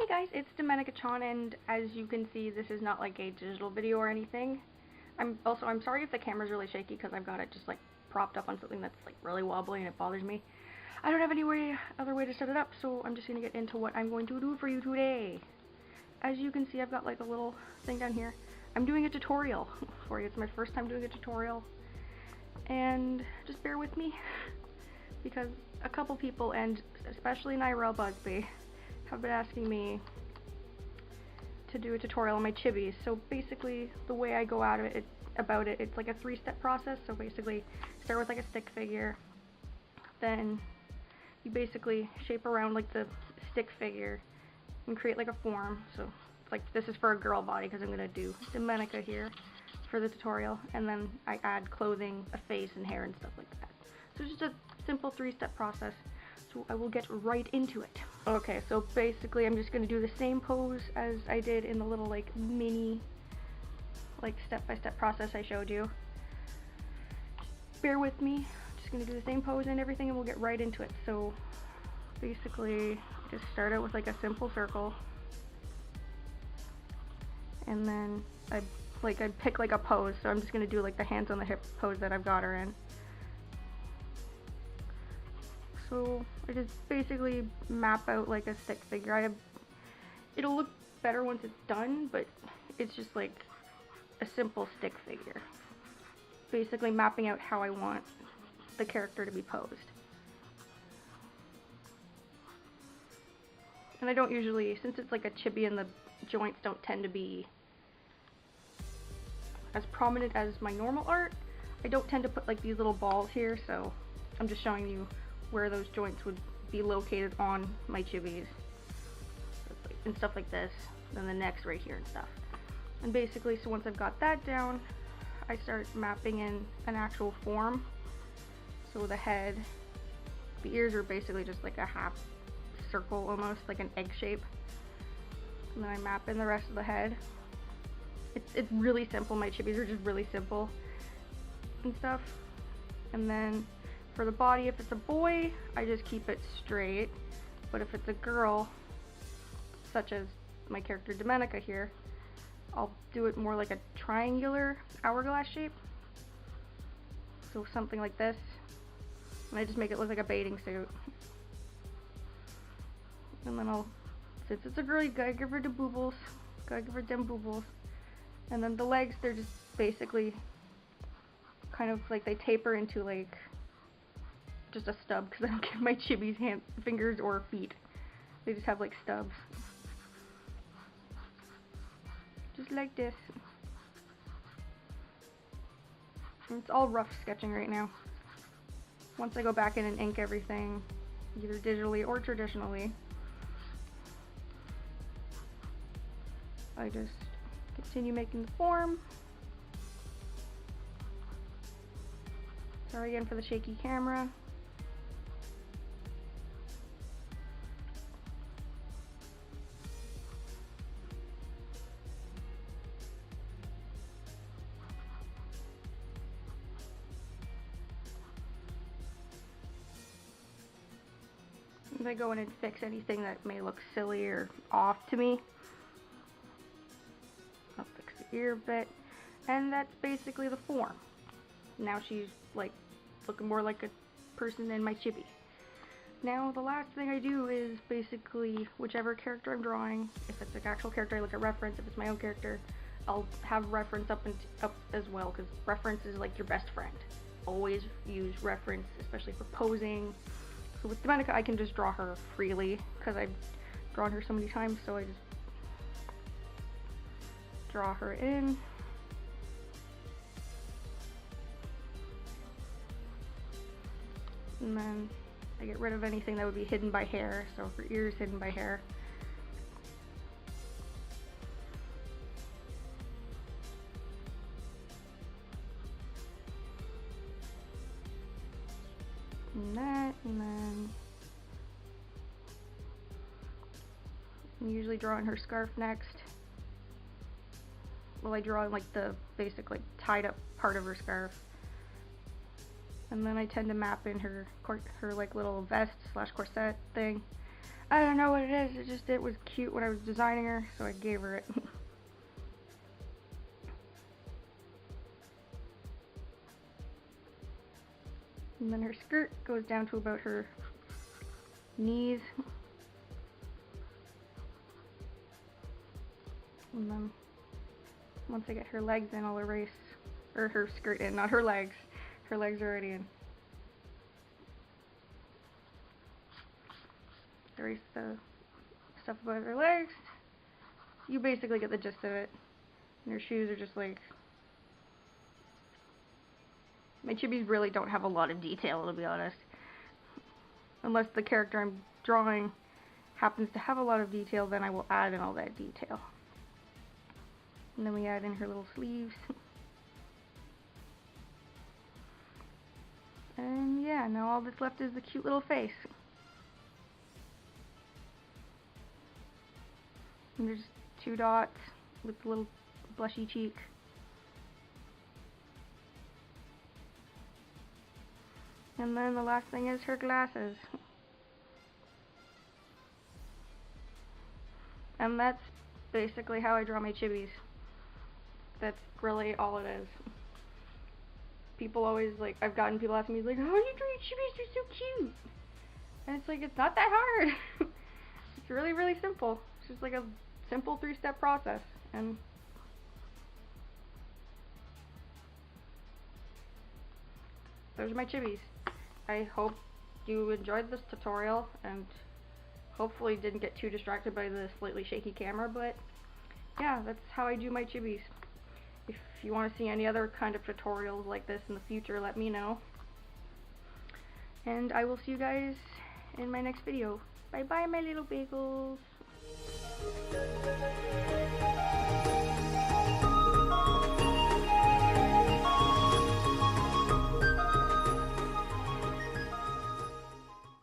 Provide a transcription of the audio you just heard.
Hey guys, it's DomenicaChan, and as you can see, this is not like a digital video or anything. I'm sorry if the camera's really shaky because I've got it just like propped up on something that's like really wobbly and it bothers me. I don't have any other way to set it up, so I'm just gonna get into what I'm going to do for you today. As you can see, I've got like a little thing down here. I'm doing a tutorial for you. It's my first time doing a tutorial, and just bear with me because a couple people, and especially Nirel Busby, have been asking me to do a tutorial on my Chibi. So basically, the way I go about it, it's like a 3-step process. So basically, start with like a stick figure, then you basically shape around like the stick figure and create like a form. So like this is for a girl body because I'm gonna do Domenica here for the tutorial, and then I add clothing, a face, and hair and stuff like that. So it's just a simple 3-step process. So I will get right into it. Okay, so basically I'm just going to do the same pose as I did in the little like mini like step-by-step process I showed you. Bear with me. Just going to do the same pose and everything, and we'll get right into it. So basically just start out with like a simple circle, and then I pick like a pose. So I'm just going to do like the hands on the hip pose that I've got her in. So I just basically map out like a stick figure. It'll look better once it's done, but it's just like a simple stick figure. Basically mapping out how I want the character to be posed. And I don't usually, since it's like a chibi and the joints don't tend to be as prominent as my normal art, I don't tend to put like these little balls here, so I'm just showing you where those joints would be located on my chibis and stuff like this, then the neck's right here and stuff. And basically, so once I've got that down, I start mapping in an actual form. So the head, the ears are basically just like a half circle, almost like an egg shape, and then I map in the rest of the head. It's really simple. My chibis are just really simple and stuff. And then for the body, if it's a boy, I just keep it straight, but if it's a girl, such as my character Domenica here, I'll do it more like a triangular hourglass shape, so something like this, and I just make it look like a bathing suit. And then since it's a girl, you gotta give her the boobles, gotta give her them boobles. And then the legs, they're just basically kind of like they taper into like just a stub, because I don't give my chibis fingers or feet. They just have like stubs. Just like this. And it's all rough sketching right now. Once I go back in and ink everything, either digitally or traditionally, I just continue making the form. Sorry again for the shaky camera. I go in and fix anything that may look silly or off to me. I'll fix the ear bit, and that's basically the form. Now she's like looking more like a person in my chibi. Now the last thing I do is basically whichever character I'm drawing. If it's an actual character, I look at reference. If it's my own character, I'll have reference up as well, because reference is like your best friend. Always use reference, especially for posing. So with Domenica, I can just draw her freely because I've drawn her so many times, so I just draw her in. And then I get rid of anything that would be hidden by hair, so for ears, hidden by hair. And that, and then I'm usually drawing her scarf next. Well, I draw like the basic like tied up part of her scarf, and then I tend to map in her like little vest / corset thing. I don't know what it is, it was cute when I was designing her, so I gave her it. And then her skirt goes down to about her knees. And then once I get her legs in, I'll erase, or her skirt in, not her legs. Her legs are already in. Erase the stuff about her legs. You basically get the gist of it. And her shoes are just like... My chibis really don't have a lot of detail, to be honest. Unless the character I'm drawing happens to have a lot of detail, then I will add in all that detail. And then we add in her little sleeves. And yeah, now all that's left is the cute little face. And there's 2 dots with the little blushy cheek. And then the last thing is her glasses. And that's basically how I draw my chibis. That's really all it is. People always, like, I've gotten people asking me, like, how do you draw your chibis? They're so cute. And it's like, it's not that hard. It's really, really simple. It's just like a simple 3-step process. And those are my chibis. I hope you enjoyed this tutorial and hopefully didn't get too distracted by the slightly shaky camera, but yeah, that's how I do my chibis. If you want to see any other kind of tutorials like this in the future, let me know. And I will see you guys in my next video. Bye bye, my little bagels.